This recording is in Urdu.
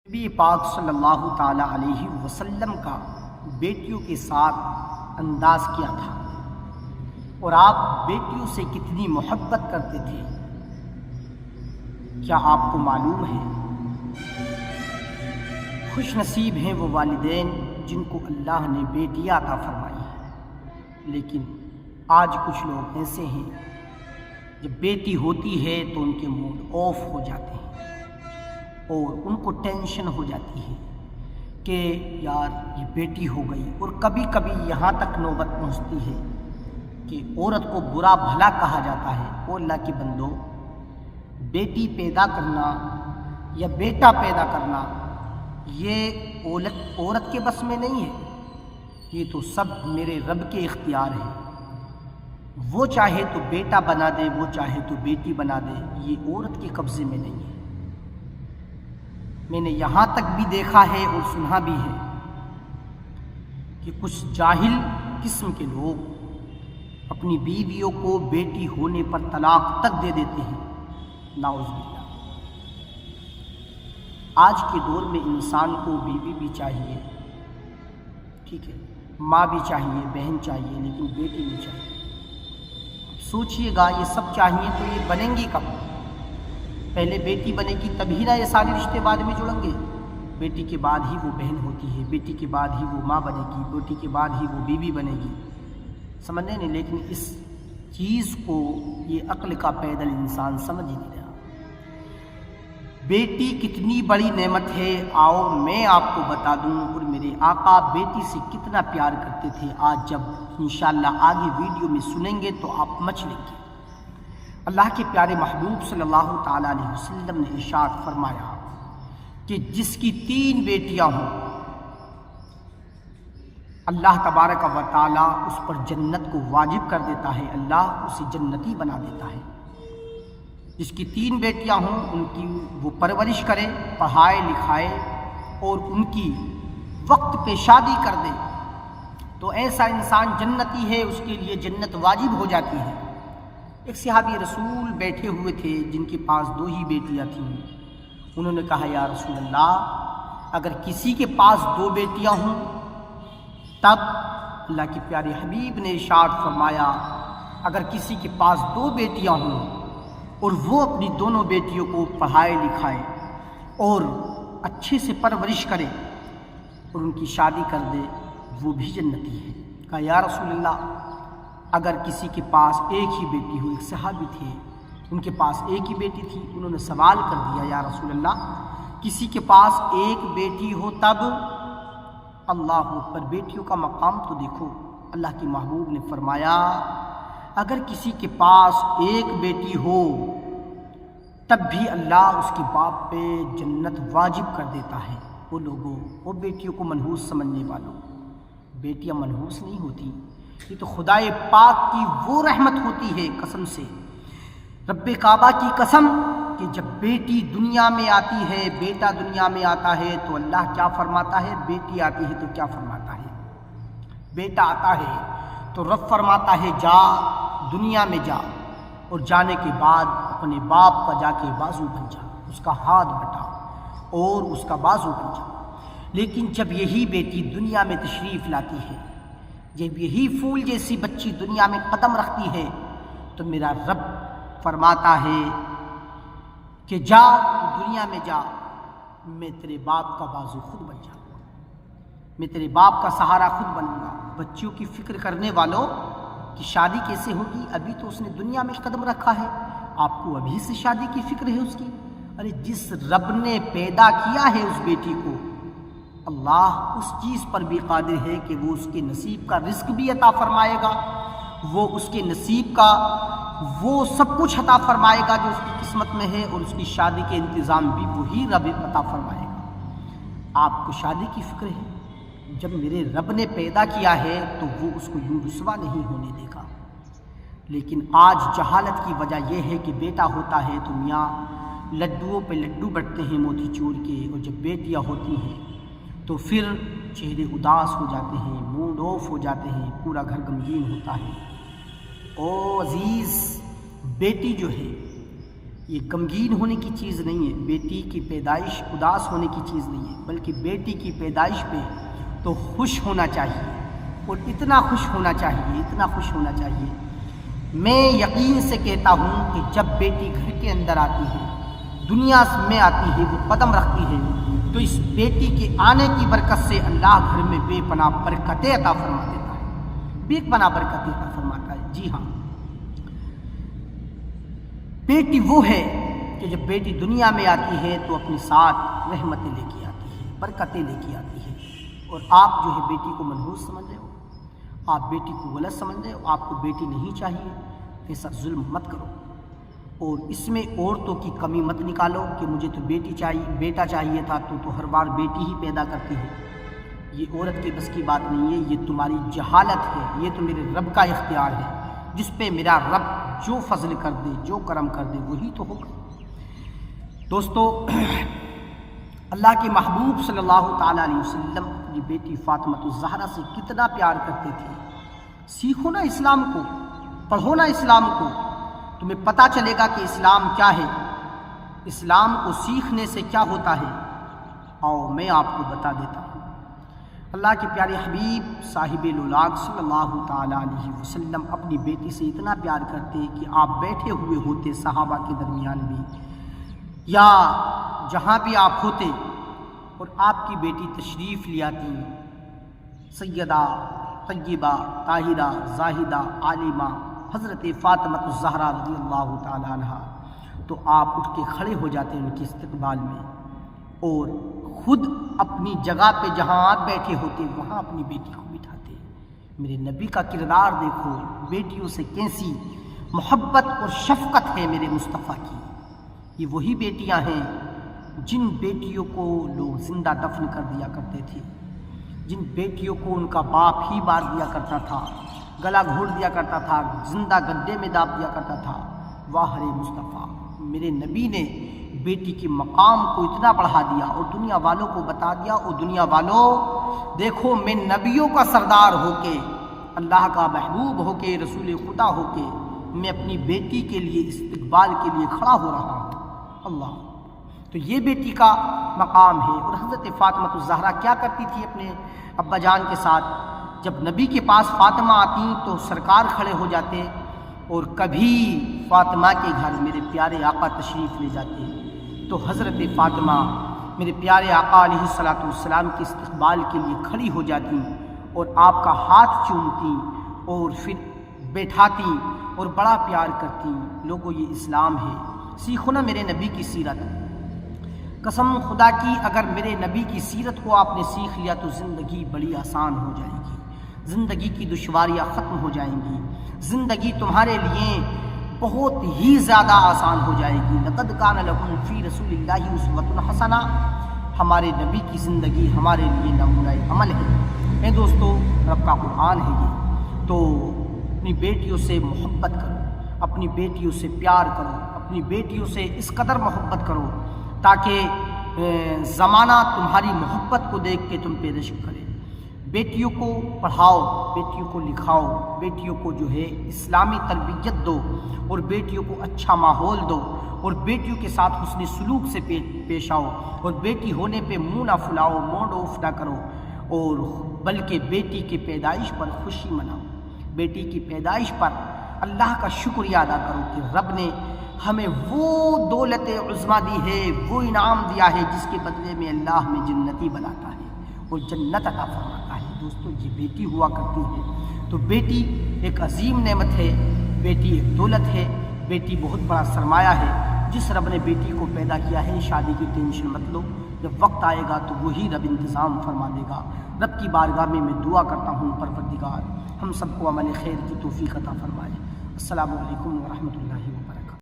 نبی پاک صلی اللہ تعالیٰ علیہ وسلم کا بیٹیوں کے ساتھ انداز کیا تھا اور آپ بیٹیوں سے کتنی محبت کرتے تھے، کیا آپ کو معلوم ہے؟ خوش نصیب ہیں وہ والدین جن کو اللہ نے بیٹیاں عطا فرمائی ہیں، لیکن آج کچھ لوگ ایسے ہیں جب بیٹی ہوتی ہے تو ان کے موڈ آف ہو جاتے ہیں اور ان کو ٹینشن ہو جاتی ہے کہ یار یہ بیٹی ہو گئی، اور کبھی کبھی یہاں تک نوبت پہنچتی ہے کہ عورت کو برا بھلا کہا جاتا ہے۔ او اللہ کے بندو، بیٹی پیدا کرنا یا بیٹا پیدا کرنا یہ عورت کے بس میں نہیں ہے، یہ تو سب میرے رب کے اختیار ہے۔ وہ چاہے تو بیٹا بنا دے، وہ چاہے تو بیٹی بنا دے، یہ عورت کے قبضے میں نہیں ہے۔ میں نے یہاں تک بھی دیکھا ہے اور سنا بھی ہے کہ کچھ جاہل قسم کے لوگ اپنی بیویوں کو بیٹی ہونے پر طلاق تک دے دیتے ہیں، نعوذ باللہ۔ آج کے دور میں انسان کو بیوی بھی چاہیے، ٹھیک ہے، ماں بھی چاہیے، بہن چاہیے، لیکن بیٹی نہیں چاہیے۔ اب سوچئے گا یہ سب چاہیے تو یہ بنیں گی کب؟ پہلے بیٹی بنے گی تبھی نہ یہ سارے رشتے بعد میں جڑیں گے۔ بیٹی کے بعد ہی وہ بہن ہوتی ہے، بیٹی کے بعد ہی وہ ماں بنے گی، بیٹی کے بعد ہی وہ بیوی بنے گی، سمجھنے نہیں۔ لیکن اس چیز کو یہ عقل کا پیدل انسان سمجھ ہی نہیں رہا۔ بیٹی کتنی بڑی نعمت ہے، آؤ میں آپ کو بتا دوں، اور میرے آقا بیٹی سے کتنا پیار کرتے تھے۔ آج جب انشاءاللہ آگے ویڈیو میں سنیں گے تو آپ مچ لیں گے۔ اللہ کے پیارے محبوب صلی اللہ تعالیٰ علیہ وسلم نے ارشاد فرمایا کہ جس کی 3 بیٹیاں ہوں، اللہ تبارک و تعالیٰ اس پر جنت کو واجب کر دیتا ہے، اللہ اسے جنتی بنا دیتا ہے۔ جس کی 3 بیٹیاں ہوں ان کی وہ پرورش کرے، پڑھائے لکھائے اور ان کی وقت پہ شادی کر دے تو ایسا انسان جنتی ہے، اس کے لیے جنت واجب ہو جاتی ہے۔ ایک صحابی رسول بیٹھے ہوئے تھے جن کے پاس 2 ہی بیٹیاں تھیں۔ انہوں نے کہا یا رسول اللہ، اگر کسی کے پاس 2 بیٹیاں ہوں تب اللہ کے پیارے حبیب نے ارشاد فرمایا اگر کسی کے پاس 2 بیٹیاں ہوں اور وہ اپنی دونوں بیٹیوں کو پڑھائے لکھائے اور اچھے سے پرورش کرے اور ان کی شادی کر دے، وہ بھی جنتی ہے۔ کہا یا رسول اللہ، اگر کسی کے پاس ایک ہی بیٹی ہو، ایک صحابی تھے ان کے پاس ایک ہی بیٹی تھی، انہوں نے سوال کر دیا یا رسول اللہ، کسی کے پاس ایک بیٹی ہو تب؟ اللہ اکبر، بیٹیوں کا مقام تو دیکھو۔ اللہ کے محبوب نے فرمایا اگر کسی کے پاس ایک بیٹی ہو تب بھی اللہ اس کے باپ پہ جنت واجب کر دیتا ہے۔ وہ لوگوں، وہ بیٹیوں کو منحوس سمجھنے والوں، بیٹیاں منحوس نہیں ہوتی، یہ تو خدائے پاک کی وہ رحمت ہوتی ہے، قسم سے رب کعبہ کی قسم، کہ جب بیٹی دنیا میں آتی ہے، بیٹا دنیا میں آتا ہے تو اللہ کیا فرماتا ہے، بیٹی آتی ہے تو کیا فرماتا ہے؟ بیٹا آتا ہے تو رب فرماتا ہے جا دنیا میں جا، اور جانے کے بعد اپنے باپ کا جا کے بازو بن جا، اس کا ہاتھ بٹا اور اس کا بازو بن جا۔ لیکن جب یہی بیٹی دنیا میں تشریف لاتی ہے، جب یہی پھول جیسی بچی دنیا میں قدم رکھتی ہے تو میرا رب فرماتا ہے کہ جا دنیا میں جا، میں تیرے باپ کا بازو خود بن جاؤں گا، میں تیرے باپ کا سہارا خود بنوں گا۔ بچیوں کی فکر کرنے والوں کی شادی کیسے ہوگی؟ ابھی تو اس نے دنیا میں قدم رکھا ہے، آپ کو ابھی سے شادی کی فکر ہے اس کی؟ ارے جس رب نے پیدا کیا ہے اس بیٹی کو، اللہ اس چیز پر بھی قادر ہے کہ وہ اس کے نصیب کا رزق بھی عطا فرمائے گا، وہ اس کے نصیب کا وہ سب کچھ عطا فرمائے گا جو اس کی قسمت میں ہے، اور اس کی شادی کے انتظام بھی وہی رب عطا فرمائے گا۔ آپ کو شادی کی فکر ہے؟ جب میرے رب نے پیدا کیا ہے تو وہ اس کو یوں رسوا نہیں ہونے دے گا۔ لیکن آج جہالت کی وجہ یہ ہے کہ بیٹا ہوتا ہے تو میاں لڈوؤں پہ لڈو بٹتے ہیں موتی چور کے، اور جب بیٹیاں ہوتی ہیں تو پھر چہرے اداس ہو جاتے ہیں، موڈ آف ہو جاتے ہیں، پورا گھر غمگین ہوتا ہے۔ او عزیز، بیٹی جو ہے یہ غمگین ہونے کی چیز نہیں ہے، بیٹی کی پیدائش اداس ہونے کی چیز نہیں ہے، بلکہ بیٹی کی پیدائش پہ تو خوش ہونا چاہیے، اور اتنا خوش ہونا چاہیے، اتنا خوش ہونا چاہیے۔ میں یقین سے کہتا ہوں کہ جب بیٹی گھر کے اندر آتی ہے، دنیا میں آتی ہے، وہ قدم رکھتی ہے، تو اس بیٹی کے آنے کی برکت سے اللہ گھر میں بے پناہ برکتیں عطا فرما دیتا ہے، بے پناہ برکتیں عطا فرماتا ہے۔ جی ہاں، بیٹی وہ ہے کہ جب بیٹی دنیا میں آتی ہے تو اپنے ساتھ رحمتیں لے کے آتی ہے، برکتیں لے کے آتی ہے، اور آپ جو ہے بیٹی کو منحوس سمجھ رہے ہو، آپ بیٹی کو غلط سمجھ رہے ہو، آپ کو بیٹی نہیں چاہیے، ایسا ظلم مت کرو، اور اس میں عورتوں کی کمی مت نکالو کہ مجھے تو بیٹی چاہیے، بیٹا چاہیے تھا، تو ہر بار بیٹی ہی پیدا کرتی ہے۔ یہ عورت کے بس کی بات نہیں ہے، یہ تمہاری جہالت ہے، یہ تو میرے رب کا اختیار ہے، جس پہ میرا رب جو فضل کر دے، جو کرم کر دے، وہی تو ہوگا۔ دوستو، اللہ کے محبوب صلی اللہ تعالیٰ علیہ وسلم اپنی بیٹی فاطمہ الزہرا سے کتنا پیار کرتے تھے۔ سیکھو نا اسلام کو، پڑھو نا اسلام کو، تمہیں پتہ چلے گا کہ اسلام کیا ہے، اسلام کو سیکھنے سے کیا ہوتا ہے۔ آؤ میں آپ کو بتا دیتا ہوں۔ اللہ کے پیارے حبیب صاحب لولاق صلی اللہ تعالیٰ علیہ وسلم اپنی بیٹی سے اتنا پیار کرتے کہ آپ بیٹھے ہوئے ہوتے صحابہ کے درمیان بھی، یا جہاں بھی آپ ہوتے، اور آپ کی بیٹی تشریف لے آتی، سیدہ طیبہ طاہرہ زاہدہ عالمہ حضرت فاطمہ الزہرا رضی اللہ تعالیٰ عنہا، تو آپ اٹھ کے کھڑے ہو جاتے ان کے استقبال میں، اور خود اپنی جگہ پہ جہاں آپ بیٹھے ہوتے وہاں اپنی بیٹی کو بٹھاتے۔ میرے نبی کا کردار دیکھو، بیٹیوں سے کیسی محبت اور شفقت ہے میرے مصطفیٰ کی۔ یہ وہی بیٹیاں ہیں جن بیٹیوں کو لوگ زندہ دفن کر دیا کرتے تھے، جن بیٹیوں کو ان کا باپ ہی مار دیا کرتا تھا، گلا گھونٹ دیا کرتا تھا، زندہ گڈھے میں داب دیا کرتا تھا۔ واہ رے مصطفیٰ، میرے نبی نے بیٹی کے مقام کو اتنا بڑھا دیا اور دنیا والوں کو بتا دیا، اور دنیا والوں دیکھو، میں نبیوں کا سردار ہو کے، اللہ کا محبوب ہو کے، رسول خدا ہو کے، میں اپنی بیٹی کے لیے استقبال کے لیے کھڑا ہو رہا ہوں۔ اللہ، تو یہ بیٹی کا مقام ہے۔ اور حضرت فاطمہ الزہرا کیا کرتی تھی اپنے ابا جان کے ساتھ؟ جب نبی کے پاس فاطمہ آتی تو سرکار کھڑے ہو جاتے، اور کبھی فاطمہ کے گھر میرے پیارے آقا تشریف لے جاتے تو حضرت فاطمہ میرے پیارے آقا علیہ الصلوۃ والسلام کے استقبال کے لیے کھڑی ہو جاتی، اور آپ کا ہاتھ چومتی، اور پھر بیٹھاتی، اور بڑا پیار کرتی۔ لوگوں، یہ اسلام ہے، سیکھو نا میرے نبی کی سیرت۔ قسم خدا کی، اگر میرے نبی کی سیرت کو آپ نے سیکھ لیا تو زندگی بڑی آسان ہو جائے گی، زندگی کی دشواریاں ختم ہو جائیں گی، زندگی تمہارے لیے بہت ہی زیادہ آسان ہو جائے گی۔ لقد کان لکم فی رسول اللہ اسوۃ حسنہ، ہمارے نبی کی زندگی ہمارے لیے نمونہ عمل ہے۔ اے دوستو، رب کا قرآن ہے یہ، تو اپنی بیٹیوں سے محبت کرو، اپنی بیٹیوں سے پیار کرو، اپنی بیٹیوں سے اس قدر محبت کرو تاکہ زمانہ تمہاری محبت کو دیکھ کے تم پہ رشک کرے۔ بیٹیوں کو پڑھاؤ، بیٹیوں کو لکھاؤ، بیٹیوں کو جو ہے اسلامی تربیت دو، اور بیٹیوں کو اچھا ماحول دو، اور بیٹیوں کے ساتھ حسن سلوک سے پیش آؤ، اور بیٹی ہونے پہ منہ نہ پھلاؤ، موڈ آف نہ کرو، اور بلکہ بیٹی کی پیدائش پر خوشی مناؤ، بیٹی کی پیدائش پر اللہ کا شکریہ ادا کرو کہ رب نے ہمیں وہ دولت عظمیٰ دی ہے، وہ انعام دیا ہے جس کے بدلے میں اللہ ہمیں جنتی بناتا ہے اور جنت عطا فرماتا ہے۔ دوستو، یہ بیٹی ہوا کرتی ہے، تو بیٹی ایک عظیم نعمت ہے، بیٹی ایک دولت ہے، بیٹی بہت بڑا سرمایہ ہے۔ جس رب نے بیٹی کو پیدا کیا ہے، شادی کی ٹینشن مت لو، جب وقت آئے گا تو وہی رب انتظام فرما دے گا۔ رب کی بارگاہ میں دعا کرتا ہوں، پروردگار ہم سب کو عمل خیر کی توفیق عطا فرمائے۔ السلام علیکم ورحمۃ اللہ وبرکاتہ۔